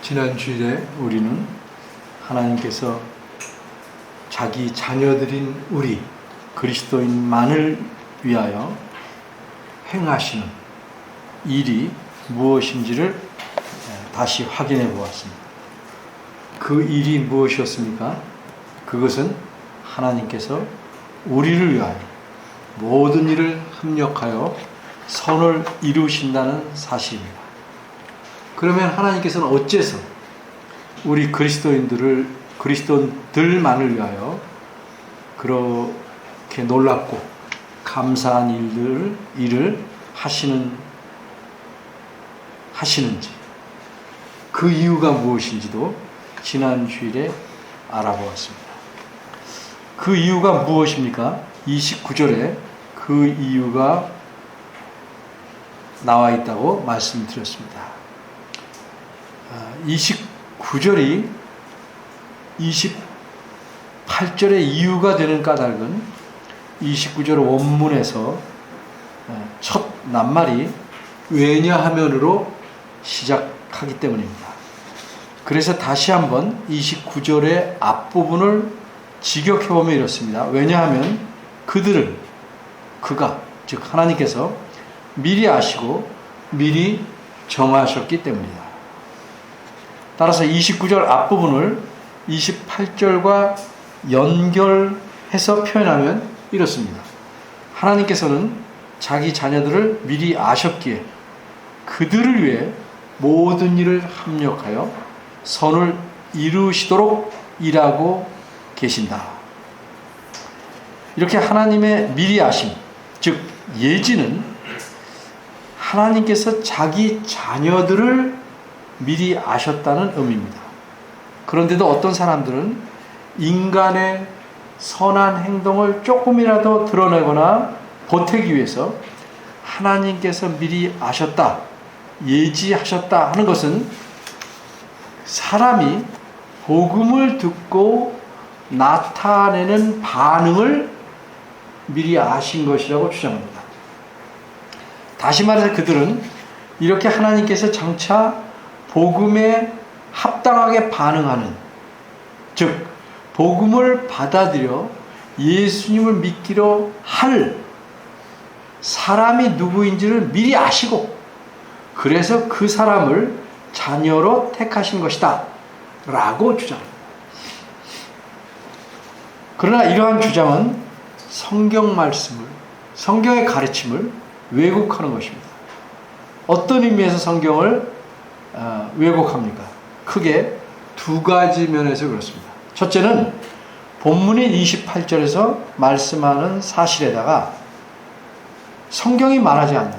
지난 주일에 우리는 하나님께서 자기 자녀들인 우리 그리스도인만을 위하여 행하시는 일이 무엇인지를 다시 확인해 보았습니다. 그 일이 무엇이었습니까? 그것은 하나님께서 우리를 위하여 모든 일을 합력하여 선을 이루신다는 사실입니다. 그러면 하나님께서는 어째서 우리 그리스도인들만을 위하여 그렇게 놀랍고 감사한 일을 하시는지, 그 이유가 무엇인지도 지난 주일에 알아보았습니다. 그 이유가 무엇입니까? 29절에 그 이유가 나와 있다고 말씀드렸습니다. 29절이 28절의 이유가 되는 까닭은 29절 원문에서 첫 낱말이 왜냐하면으로 시작하기 때문입니다. 그래서 다시 한번 29절의 앞부분을 직역해보면 이렇습니다. 왜냐하면 그가 즉 하나님께서 미리 아시고 미리 정하셨기 때문이다. 따라서 29절 앞부분을 28절과 연결해서 표현하면 이렇습니다. 하나님께서는 자기 자녀들을 미리 아셨기에 그들을 위해 모든 일을 합력하여 선을 이루시도록 일하고 계신다. 이렇게 하나님의 미리 아심, 즉 예지는 하나님께서 자기 자녀들을 미리 아셨다는 의미입니다. 그런데도 어떤 사람들은 인간의 선한 행동을 조금이라도 드러내거나 보태기 위해서 하나님께서 미리 아셨다, 예지하셨다 하는 것은 사람이 복음을 듣고 나타내는 반응을 미리 아신 것이라고 주장합니다. 다시 말해서 그들은 이렇게 하나님께서 장차 복음에 합당하게 반응하는, 즉 복음을 받아들여 예수님을 믿기로 할 사람이 누구인지를 미리 아시고 그래서 그 사람을 자녀로 택하신 것이다 라고 주장합니다. 그러나 이러한 주장은 성경 말씀을, 성경의 가르침을 왜곡하는 것입니다. 어떤 의미에서 성경을 왜곡합니까? 크게 두 가지 면에서 그렇습니다. 첫째는 본문인 28절에서 말씀하는 사실에다가 성경이 말하지 않는,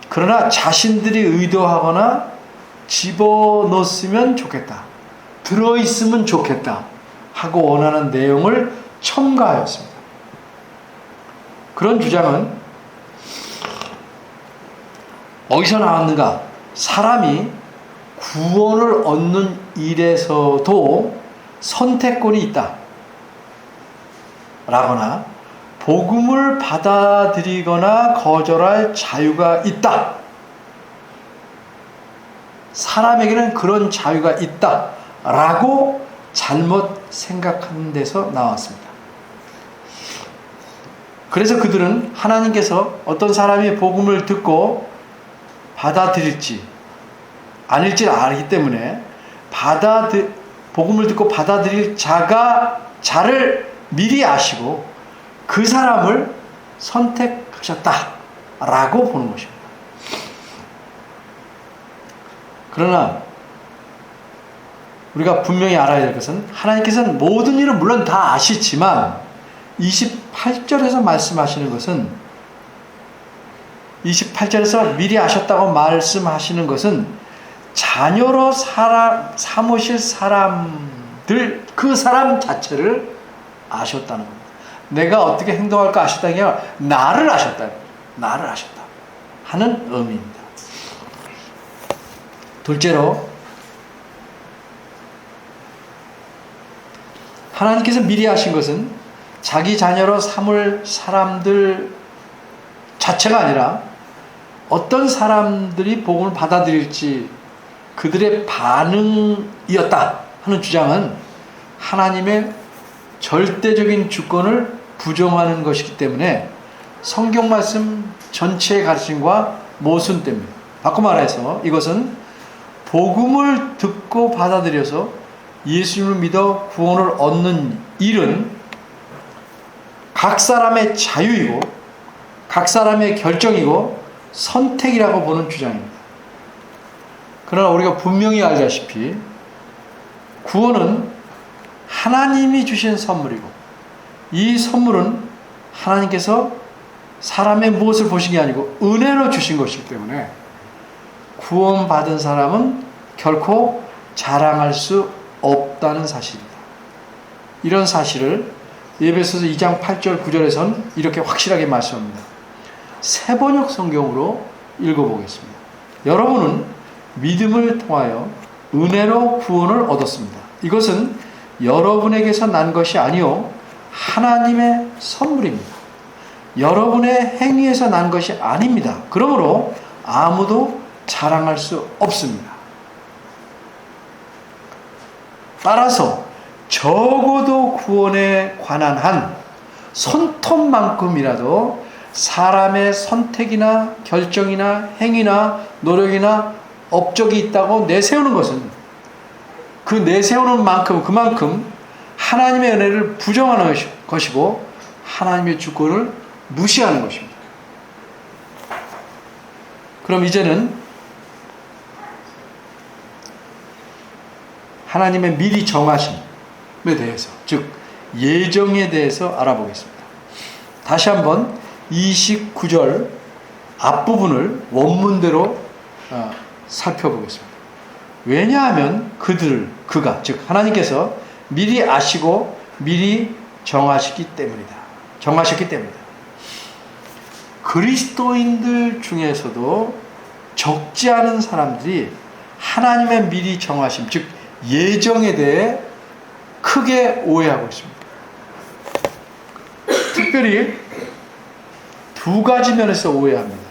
그러나 자신들이 의도하거나 집어넣었으면 좋겠다, 들어있으면 좋겠다 하고 원하는 내용을 첨가하였습니다. 그런 주장은 어디서 나왔는가? 사람이 구원을 얻는 일에서도 선택권이 있다 라거나 복음을 받아들이거나 거절할 자유가 있다, 사람에게는 그런 자유가 있다 라고 잘못 생각하는 데서 나왔습니다. 그래서 그들은 하나님께서 어떤 사람이 복음을 듣고 받아들일지 아닐지를 알기 때문에 복음을 듣고 받아들일 자를 미리 아시고 그 사람을 선택하셨다라고 보는 것입니다. 그러나 우리가 분명히 알아야 될 것은 하나님께서는 모든 일을 물론 다 아시지만 28절에서 말씀하시는 것은 28절에서 미리 아셨다고 말씀하시는 것은 자녀로 삼으실 사람들, 그 사람 자체를 아셨다는 겁니다. 내가 어떻게 행동할까 아셨다는 게 아니라 나를 아셨다 하는 의미입니다. 둘째로 하나님께서 미리 아신 것은 자기 자녀로 삼을 사람들 자체가 아니라 어떤 사람들이 복음을 받아들일지 그들의 반응이었다 하는 주장은 하나님의 절대적인 주권을 부정하는 것이기 때문에 성경 말씀 전체의 가르침과 모순 때문에, 바꿔 말해서 이것은 복음을 듣고 받아들여서 예수님을 믿어 구원을 얻는 일은 각 사람의 자유이고 각 사람의 결정이고 선택이라고 보는 주장입니다. 그러나 우리가 분명히 알다시피 구원은 하나님이 주신 선물이고 이 선물은 하나님께서 사람의 무엇을 보신 게 아니고 은혜로 주신 것이기 때문에 구원받은 사람은 결코 자랑할 수 없다는 사실입니다. 이런 사실을 에베소서 2장 8절 9절에선 이렇게 확실하게 말씀합니다. 세번역 성경으로 읽어보겠습니다. 여러분은 믿음을 통하여 은혜로 구원을 얻었습니다. 이것은 여러분에게서 난 것이 아니요 하나님의 선물입니다. 여러분의 행위에서 난 것이 아닙니다. 그러므로 아무도 자랑할 수 없습니다. 따라서 적어도 구원에 관한 한 손톱만큼이라도 사람의 선택이나 결정이나 행위나 노력이나 업적이 있다고 내세우는 것은 그 내세우는 만큼 그만큼 하나님의 은혜를 부정하는 것이고 하나님의 주권을 무시하는 것입니다. 그럼 이제는 하나님의 미리 정하심에 대해서, 즉 예정에 대해서 알아보겠습니다. 다시 한번 29절 앞부분을 원문대로 살펴보겠습니다. 왜냐하면 그가 즉 하나님께서 미리 아시고 미리 정하셨기 때문이다. 그리스도인들 중에서도 적지 않은 사람들이 하나님의 미리 정하심, 즉 예정에 대해 크게 오해하고 있습니다. 특별히 두 가지 면에서 오해합니다.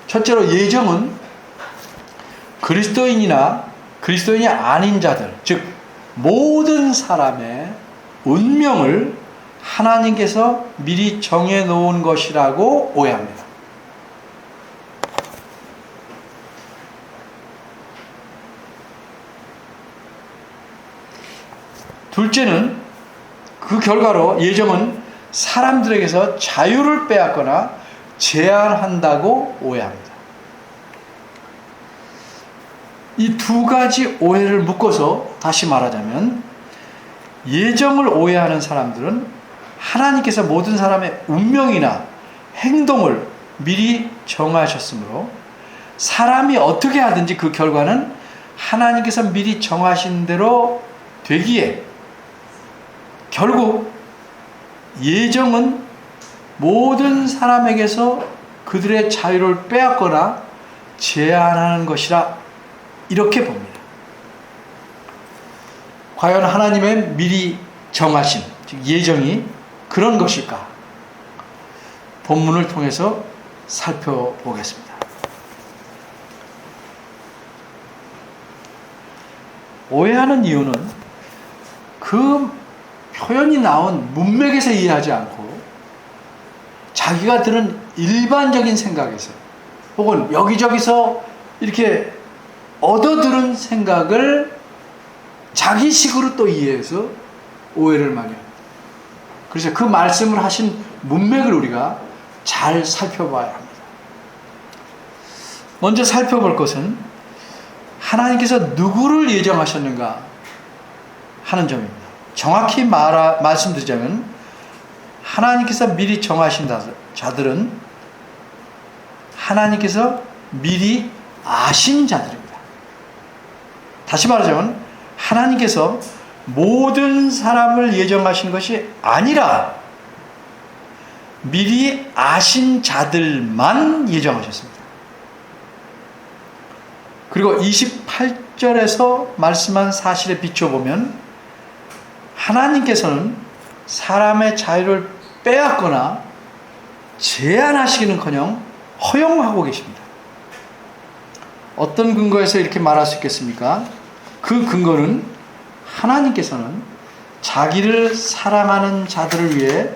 첫째로 예정은 그리스도인이 아닌 자들, 즉 모든 사람의 운명을 하나님께서 미리 정해놓은 것이라고 오해합니다. 둘째는 그 결과로 예정은 사람들에게서 자유를 빼앗거나 제한한다고 오해합니다. 이 두 가지 오해를 묶어서 다시 말하자면 예정을 오해하는 사람들은 하나님께서 모든 사람의 운명이나 행동을 미리 정하셨으므로 사람이 어떻게 하든지 그 결과는 하나님께서 미리 정하신 대로 되기에 결국 예정은 모든 사람에게서 그들의 자유를 빼앗거나 제한하는 것이라 이렇게 봅니다. 과연 하나님의 미리 정하신 즉 예정이 그런 것일까? 본문을 통해서 살펴보겠습니다. 오해하는 이유는 그 표현이 나온 문맥에서 이해하지 않고 자기가 드는 일반적인 생각에서 혹은 여기저기서 이렇게 얻어들은 생각을 자기식으로 또 이해해서 오해를 많이 합니다. 그래서 그 말씀을 하신 문맥을 우리가 잘 살펴봐야 합니다. 먼저 살펴볼 것은 하나님께서 누구를 예정하셨는가 하는 점입니다. 정확히 말씀드리자면 하나님께서 미리 정하신 자들은 하나님께서 미리 아신 자들입니다. 다시 말하자면 하나님께서 모든 사람을 예정하신 것이 아니라 미리 아신 자들만 예정하셨습니다. 그리고 28절에서 말씀한 사실에 비춰보면 하나님께서는 사람의 자유를 빼앗거나 제한하시기는커녕 허용하고 계십니다. 어떤 근거에서 이렇게 말할 수 있겠습니까? 그 근거는 하나님께서는 자기를 사랑하는 자들을 위해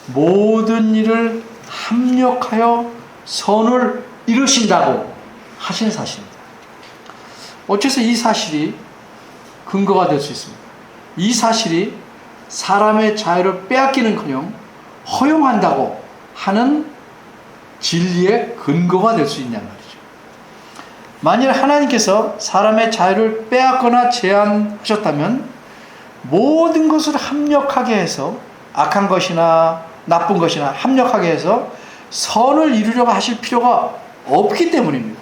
모든 일을 합력하여 선을 이루신다고 하신 사실입니다. 어째서 이 사실이 근거가 될 수 있습니까? 이 사실이 사람의 자유를 빼앗기는커녕 허용한다고 하는 진리의 근거가 될 수 있냐는 말이죠. 만일 하나님께서 사람의 자유를 빼앗거나 제한하셨다면 모든 것을 합력하게 해서 악한 것이나 나쁜 것이나 합력하게 해서 선을 이루려고 하실 필요가 없기 때문입니다.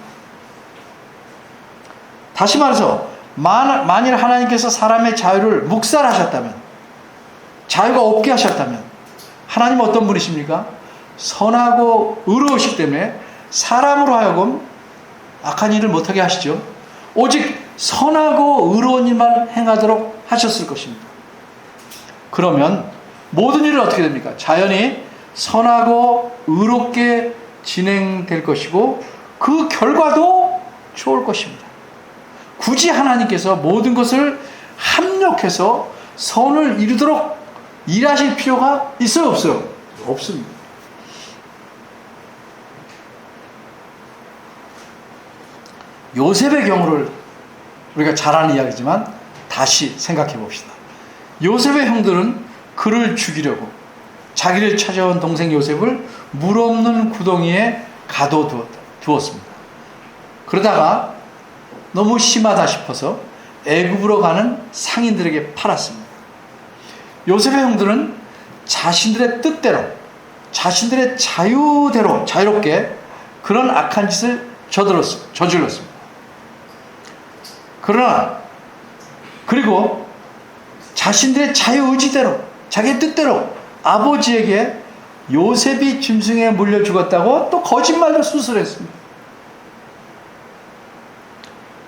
다시 말해서 만일 하나님께서 사람의 자유를 묵살하셨다면, 자유가 없게 하셨다면, 하나님은 어떤 분이십니까? 선하고 의로우시기 때문에 사람으로 하여금 악한 일을 못하게 하시죠. 오직 선하고 의로운 일만 행하도록 하셨을 것입니다. 그러면 모든 일은 어떻게 됩니까? 자연히 선하고 의롭게 진행될 것이고 그 결과도 좋을 것입니다. 굳이 하나님께서 모든 것을 합력해서 선을 이루도록 일하실 필요가 있어요, 없어요? 없습니다. 요셉의 경우를 우리가 잘 아는 이야기지만 다시 생각해 봅시다. 요셉의 형들은 그를 죽이려고 자기를 찾아온 동생 요셉을 물 없는 구덩이에 가둬두었습니다. 그러다가 너무 심하다 싶어서 애굽으로 가는 상인들에게 팔았습니다. 요셉의 형들은 자신들의 뜻대로, 자신들의 자유대로 자유롭게 그런 악한 짓을 저질렀습니다. 그리고 자신들의 자유의지대로, 자기의 뜻대로 아버지에게 요셉이 짐승에 물려 죽었다고 또 거짓말로 수술했습니다.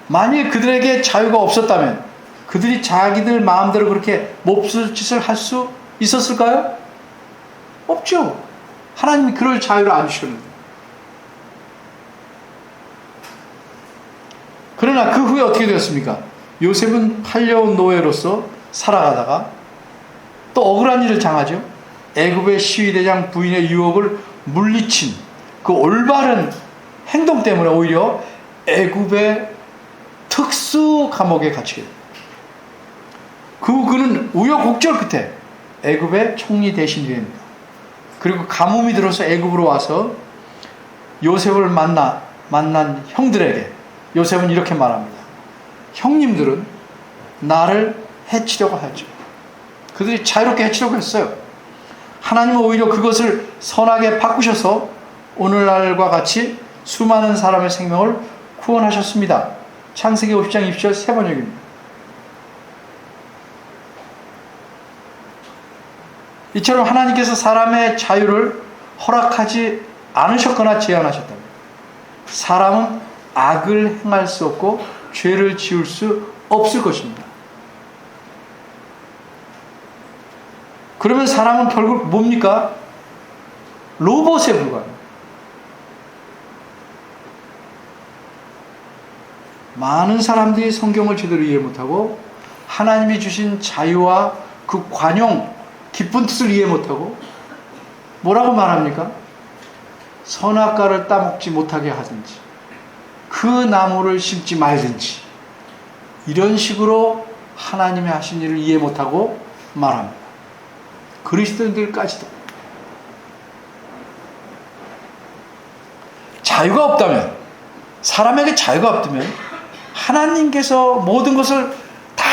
만일 그들에게 자유가 없었다면 그들이 자기들 마음대로 그렇게 몹쓸 짓을 할 수 있었을까요? 없죠. 하나님이 그럴 자유를 안 주셨는데. 그러나 그 후에 어떻게 되었습니까? 요셉은 팔려온 노예로서 살아가다가 또 억울한 일을 당하죠. 애굽의 시위대장 부인의 유혹을 물리친 그 올바른 행동 때문에 오히려 애굽의 특수 감옥에 갇히게 됩니다. 그는 우여곡절 끝에 애굽의 총리 대신이 됩니다. 그리고 가뭄이 들어서 애굽으로 와서 요셉을 만난 형들에게 요셉은 이렇게 말합니다. 형님들은 나를 해치려고 하죠. 그들이 자유롭게 해치려고 했어요. 하나님은 오히려 그것을 선하게 바꾸셔서 오늘날과 같이 수많은 사람의 생명을 구원하셨습니다. 창세기 50장 20절 세 번역입니다. 이처럼 하나님께서 사람의 자유를 허락하지 않으셨거나 제한하셨다면 사람은 악을 행할 수 없고 죄를 지을 수 없을 것입니다. 그러면 사람은 결국 뭡니까? 로봇에 불과합니다. 많은 사람들이 성경을 제대로 이해 못하고 하나님이 주신 자유와 그 관용, 기쁜 뜻을 이해 못하고 뭐라고 말합니까? 선악과를 따먹지 못하게 하든지 그 나무를 심지 말든지 이런 식으로 하나님의 하신 일을 이해 못하고 말합니다. 그리스도인들까지도 자유가 없다면, 사람에게 자유가 없다면 하나님께서 모든 것을 다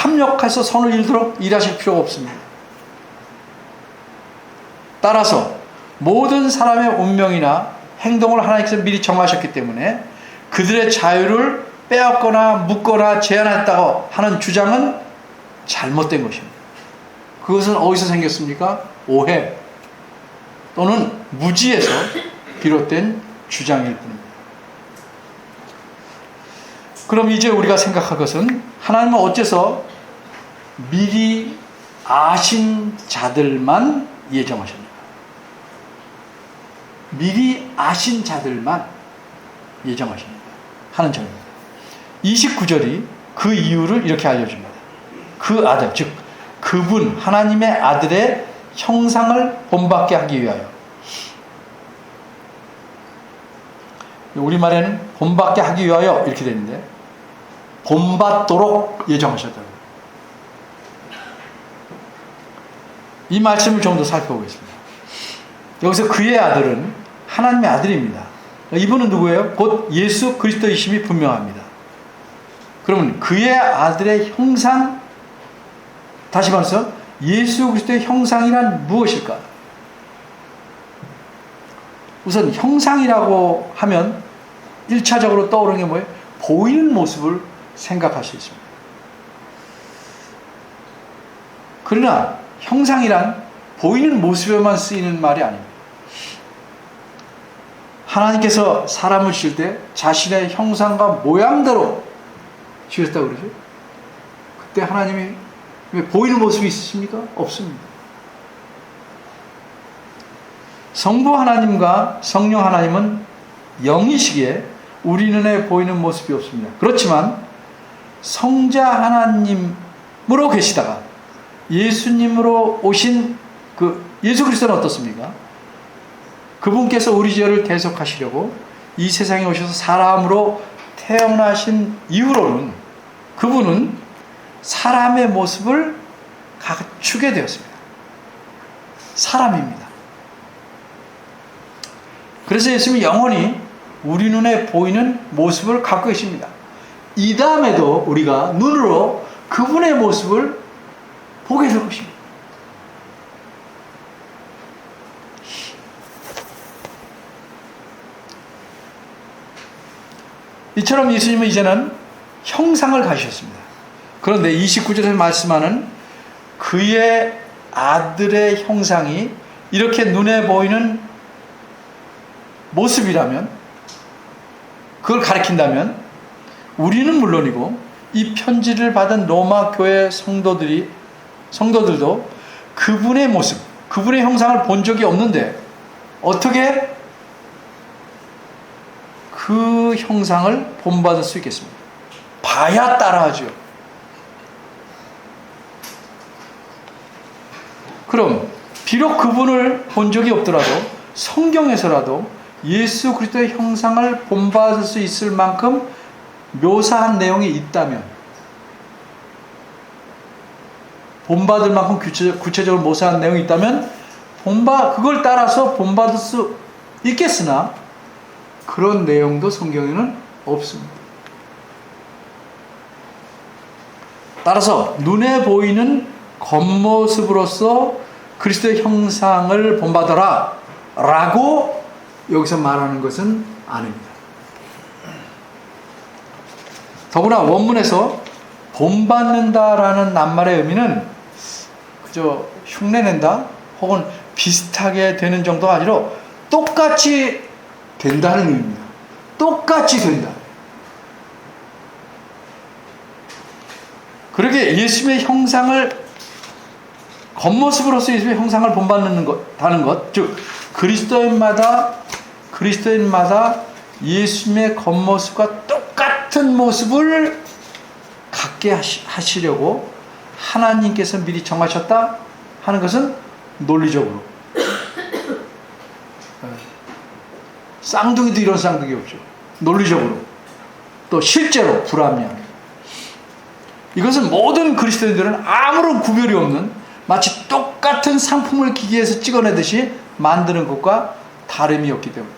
합력해서 선을 이루도록 일하실 필요가 없습니다. 따라서 모든 사람의 운명이나 행동을 하나님께서 미리 정하셨기 때문에 그들의 자유를 빼앗거나 묻거나 제한했다고 하는 주장은 잘못된 것입니다. 그것은 어디서 생겼습니까? 오해 또는 무지에서 비롯된 주장일 뿐입니다. 그럼 이제 우리가 생각할 것은 하나님은 어째서 미리 아신 자들만 예정하셨는가? 미리 아신 자들만 예정하십니다. 하는 점입니다. 29절이 그 이유를 이렇게 알려줍니다. 그 아들, 즉 그분 하나님의 아들의 형상을 본받게 하기 위하여. 우리말에는 본받게 하기 위하여 이렇게 되는데 본받도록 예정하셨다고. 이 말씀을 좀 더 살펴보겠습니다. 여기서 그의 아들은 하나님의 아들입니다. 이분은 누구예요? 곧 예수 그리스도이심이 분명합니다. 그러면 그의 아들의 형상, 다시 말해서 예수 그리스도의 형상이란 무엇일까? 우선 형상이라고 하면 1차적으로 떠오르는 게 뭐예요? 보이는 모습을 생각할 수 있습니다. 그러나 형상이란 보이는 모습에만 쓰이는 말이 아닙니다. 하나님께서 사람을 지을 때 자신의 형상과 모양대로 지으셨다고 그러죠. 그때 하나님이 왜 보이는 모습이 있으십니까? 없습니다. 성부 하나님과 성령 하나님은 영이시기에 우리 눈에 보이는 모습이 없습니다. 그렇지만 성자 하나님으로 계시다가 예수님으로 오신 그 예수 그리스도는 어떻습니까? 그분께서 우리 죄를 대속하시려고 이 세상에 오셔서 사람으로 태어나신 이후로는 그분은 사람의 모습을 갖추게 되었습니다. 사람입니다. 그래서 예수님이 영원히 우리 눈에 보이는 모습을 갖고 계십니다. 이 다음에도 우리가 눈으로 그분의 모습을 보게 될 것입니다. 이처럼 예수님은 이제는 형상을 가지셨습니다. 그런데 29절에서 말씀하는 그의 아들의 형상이 이렇게 눈에 보이는 모습이라면, 그걸 가리킨다면 우리는 물론이고 이 편지를 받은 로마 교회 성도들도 그분의 모습, 그분의 형상을 본 적이 없는데 어떻게 그 형상을 본받을 수 있겠습니까? 봐야 따라하죠. 그럼 비록 그분을 본 적이 없더라도 성경에서라도 예수 그리스도의 형상을 본받을 수 있을 만큼 묘사한 내용이 있다면, 본받을 만큼 구체적으로 묘사한 내용이 있다면 그걸 따라서 본받을 수 있겠으나 그런 내용도 성경에는 없습니다. 따라서 눈에 보이는 겉모습으로서 그리스도의 형상을 본받아라 라고 여기서 말하는 것은 아닙니다. 더구나 원문에서 본받는다라는 낱말의 의미는 그저 흉내낸다 혹은 비슷하게 되는 정도가 아니라 똑같이 된다는 의미입니다. 똑같이 된다. 그러게 예수님의 형상을, 겉모습으로서 예수님의 형상을 본받는 것, 즉 그리스도인마다 예수님의 겉모습과 똑같은 모습을 갖게 하시려고 하나님께서 미리 정하셨다 하는 것은 논리적으로, 쌍둥이도 이런 쌍둥이 없죠. 논리적으로 또 실제로 불합리한, 이것은 모든 그리스도인들은 아무런 구별이 없는 마치 똑같은 상품을 기계에서 찍어내듯이 만드는 것과 다름이 없기 때문에,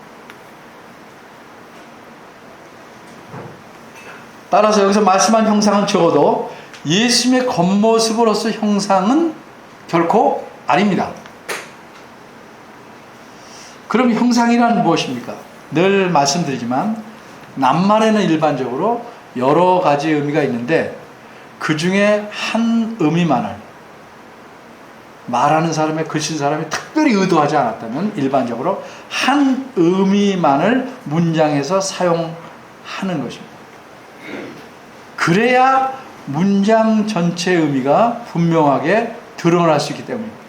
따라서 여기서 말씀한 형상은 적어도 예수님의 겉모습으로서 형상은 결코 아닙니다. 그럼 형상이란 무엇입니까? 늘 말씀드리지만 낱말에는 일반적으로 여러 가지 의미가 있는데 그 중에 한 의미만을 말하는 사람의, 글쓴 사람이 특별히 의도하지 않았다면 일반적으로 한 의미만을 문장에서 사용하는 것입니다. 그래야 문장 전체의 의미가 분명하게 드러날 수 있기 때문입니다.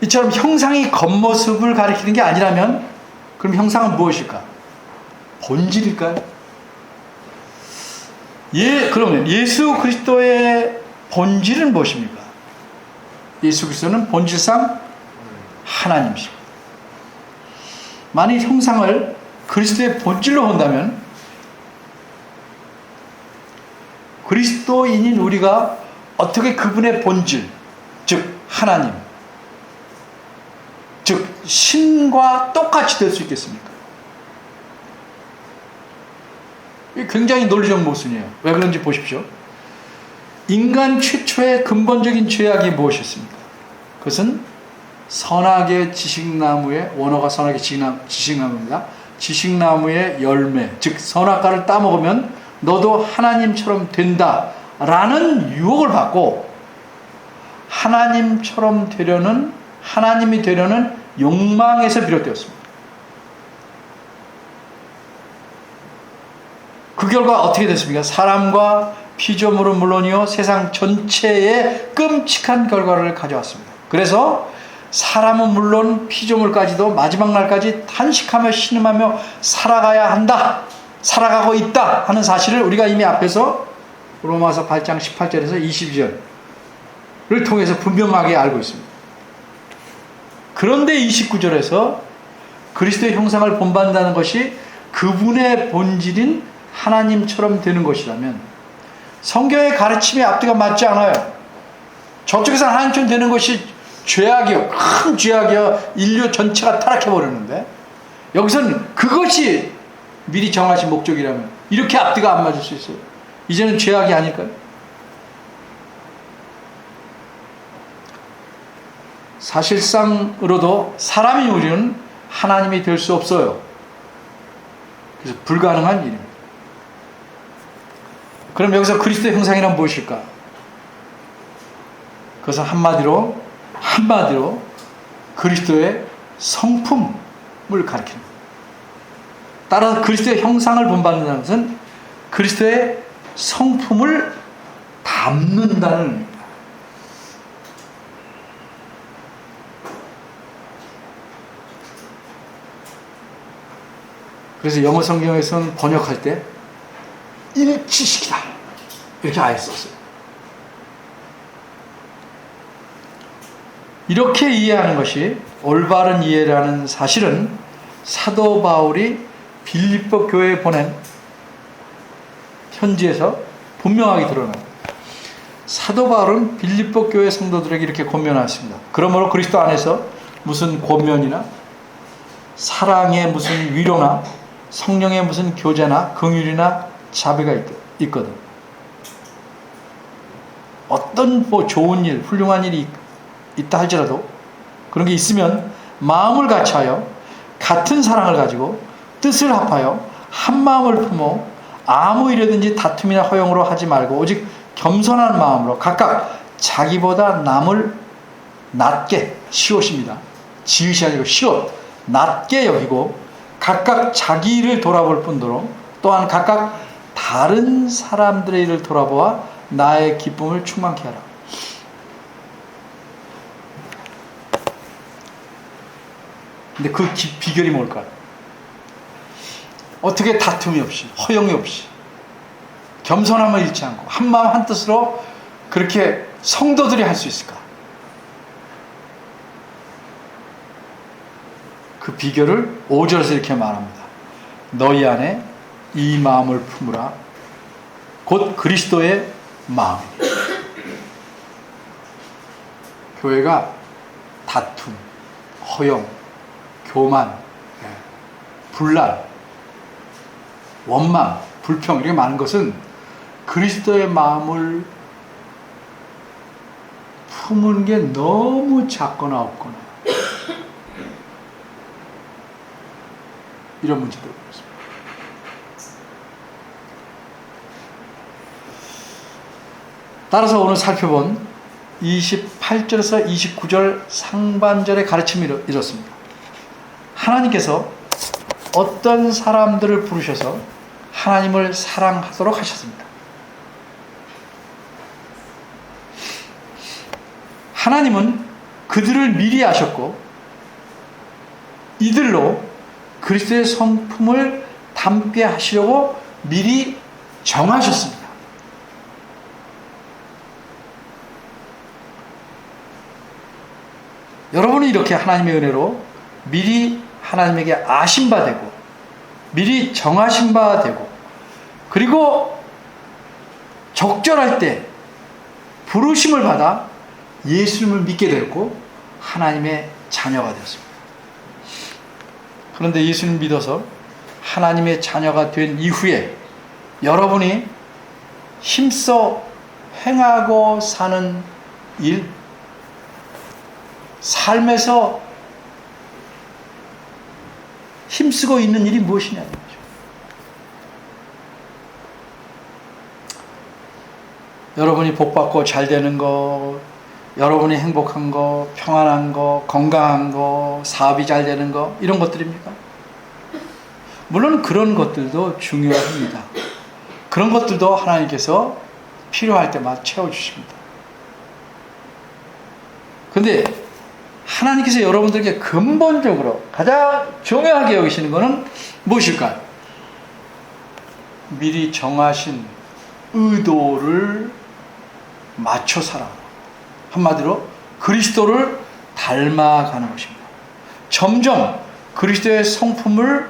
이처럼 형상이 겉모습을 가리키는 게 아니라면 그럼 형상은 무엇일까? 본질일까요? 그러면 예수 그리스도의 본질은 무엇입니까? 예수 그리스도는 본질상 하나님이십니다. 만일 형상을 그리스도의 본질로 본다면 그리스도인인 우리가 어떻게 그분의 본질, 즉 하나님, 즉 신과 똑같이 될 수 있겠습니까? 이게 굉장히 논리적 모순이에요. 왜 그런지 보십시오. 인간 최초의 근본적인 죄악이 무엇이었습니까? 그것은 선악의 지식나무의, 원어가 선악의 지식나무입니다. 지식나무의 열매, 즉 선악과를 따먹으면 너도 하나님처럼 된다 라는 유혹을 받고 하나님처럼 되려는, 하나님이 되려는 욕망에서 비롯되었습니다. 그 결과 어떻게 됐습니까? 사람과 피조물은 물론이요 세상 전체에 끔찍한 결과를 가져왔습니다. 그래서 사람은 물론 피조물까지도 마지막 날까지 탄식하며 신음하며 살아가야 한다, 살아가고 있다 하는 사실을 우리가 이미 앞에서 로마서 8장 18절에서 22절을 통해서 분명하게 알고 있습니다. 그런데 29절에서 그리스도의 형상을 본받는다는 것이 그분의 본질인 하나님처럼 되는 것이라면 성경의 가르침에 앞뒤가 맞지 않아요. 저쪽에서 하나님처럼 되는 것이 죄악이요, 큰 죄악이요, 인류 전체가 타락해버렸는데 여기서는 그것이 미리 정하신 목적이라면 이렇게 앞뒤가 안 맞을 수 있어요. 이제는 죄악이 아닐까요? 사실상으로도 사람이 우리는 하나님이 될 수 없어요. 그래서 불가능한 일입니다. 그럼 여기서 그리스도의 형상이란 무엇일까? 그것은 한마디로 그리스도의 성품을 가리킵니다. 따라서 그리스도의 형상을 본받는다는 것은 그리스도의 성품을 담는다는 의미입니다. 그래서 영어 성경에서는 번역할 때 일치시키다 이렇게 아예 썼어요. 이렇게 이해하는 것이 올바른 이해라는 사실은 사도 바울이 빌립보 교회에 보낸 편지에서 분명하게 드러납니다. 사도 바울은 빌립보 교회 성도들에게 이렇게 권면하였습니다. 그러므로 그리스도 안에서 무슨 권면이나 사랑의 무슨 위로나 성령의 무슨 교제나 긍휼이나 자비가 있거든. 어떤 좋은 일, 훌륭한 일이 있다 할지라도 그런 게 있으면 마음을 같이하여 같은 사랑을 가지고 뜻을 합하여 한 마음을 품어 아무 일이든지 다툼이나 허용으로 하지 말고 오직 겸손한 마음으로 각각 자기보다 남을 낮게, 시옷입니다. 지읒이 아니고 시옷, 낮게 여기고 각각 자기 일을 돌아볼 뿐더러 또한 각각 다른 사람들의 일을 돌아보아 나의 기쁨을 충만케 하라. 근데 그 비결이 뭘까요? 어떻게 다툼이 없이, 허용이 없이, 겸손함을 잃지 않고 한마음 한뜻으로 그렇게 성도들이 할 수 있을까? 그 비결을 5절에서 이렇게 말합니다. 너희 안에 이 마음을 품으라. 곧 그리스도의 마음이니. 교회가 다툼, 허용, 교만, 분란, 원망, 불평 이렇게 많은 것은 그리스도의 마음을 품은 게 너무 작거나 없거나 이런 문제들이 있습니다. 따라서 오늘 살펴본 28절에서 29절 상반절의 가르침이 이렇습니다. 하나님께서 어떤 사람들을 부르셔서 하나님을 사랑하도록 하셨습니다. 하나님은 그들을 미리 아셨고 이들로 그리스도의 성품을 담게 하시려고 미리 정하셨습니다. 여러분은 이렇게 하나님의 은혜로 미리 하나님에게 아신 바 되고 미리 정하신 바 되고 그리고 적절할 때 부르심을 받아 예수님을 믿게 되었고 하나님의 자녀가 되었습니다. 그런데 예수님 믿어서 하나님의 자녀가 된 이후에 여러분이 힘써 행하고 사는 일, 삶에서 힘쓰고 있는 일이 무엇이냐는 거죠. 여러분이 복받고 잘 되는 거, 여러분이 행복한 거, 평안한 거, 건강한 거, 사업이 잘 되는 거, 이런 것들입니까? 물론 그런 것들도 중요합니다. 그런 것들도 하나님께서 필요할 때마다 채워주십니다. 근데 하나님께서 여러분들에게 근본적으로 가장 중요하게 여기시는 것은 무엇일까요? 미리 정하신 의도를 맞춰 살아가는 것. 한마디로 그리스도를 닮아가는 것입니다. 점점 그리스도의 성품을,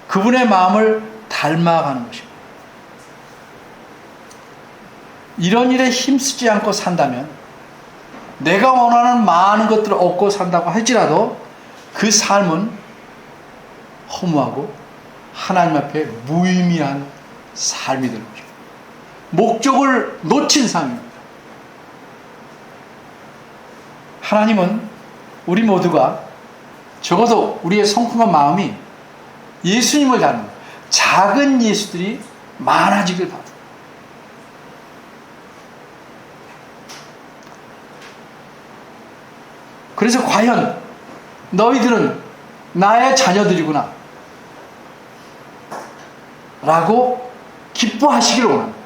그분의 마음을 닮아가는 것입니다. 이런 일에 힘쓰지 않고 산다면 내가 원하는 많은 것들을 얻고 산다고 할지라도 그 삶은 허무하고 하나님 앞에 무의미한 삶이 되는 거죠. 목적을 놓친 삶입니다. 하나님은 우리 모두가 적어도 우리의 성품과 마음이 예수님을 닮는 작은 예수들이 많아지길 바랍니다. 그래서 과연 너희들은 나의 자녀들이구나 라고 기뻐하시기를 원합니다.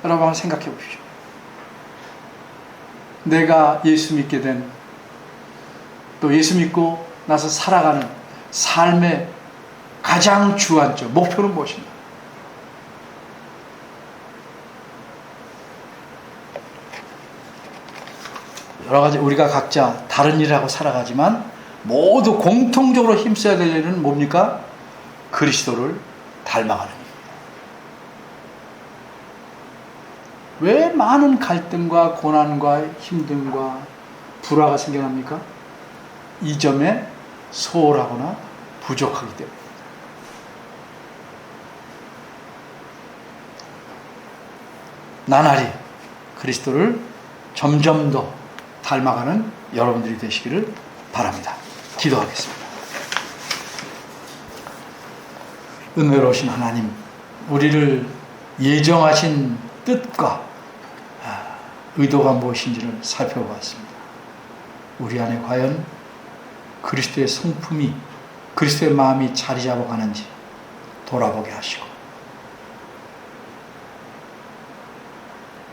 여러분 한번 생각해 보십시오. 내가 예수 믿게 된, 또 예수 믿고 나서 살아가는 삶의 가장 주안점, 목표는 무엇인가? 여러 가지 우리가 각자 다른 일을 하고 살아가지만 모두 공통적으로 힘써야 될 일은 뭡니까? 그리스도를 닮아가는 일입니다. 왜 많은 갈등과 고난과 힘듦과 불화가 생겨납니까? 이 점에 소홀하거나 부족하기 때문입니다. 나날이 그리스도를 점점 더 닮아가는 여러분들이 되시기를 바랍니다. 기도하겠습니다. 은혜로우신 하나님, 우리를 예정하신 뜻과 의도가 무엇인지를 살펴보았습니다. 우리 안에 과연 그리스도의 성품이, 그리스도의 마음이 자리 잡아가는지 돌아보게 하시고,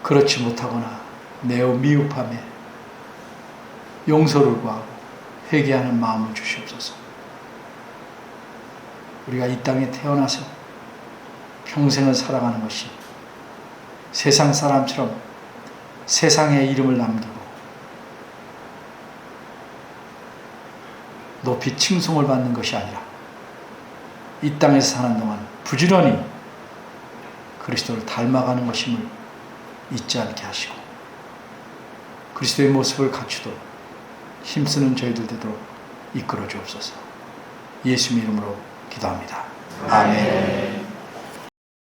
그렇지 못하거나 매우 미흡함에 용서를 구하고 회개하는 마음을 주시옵소서. 우리가 이 땅에 태어나서 평생을 살아가는 것이 세상 사람처럼 세상의 이름을 남기고 높이 칭송을 받는 것이 아니라 이 땅에서 사는 동안 부지런히 그리스도를 닮아가는 것임을 잊지 않게 하시고 그리스도의 모습을 갖추도록 힘쓰는 저희들 되도록 이끌어 주옵소서. 예수님 이름으로 기도합니다. 아멘.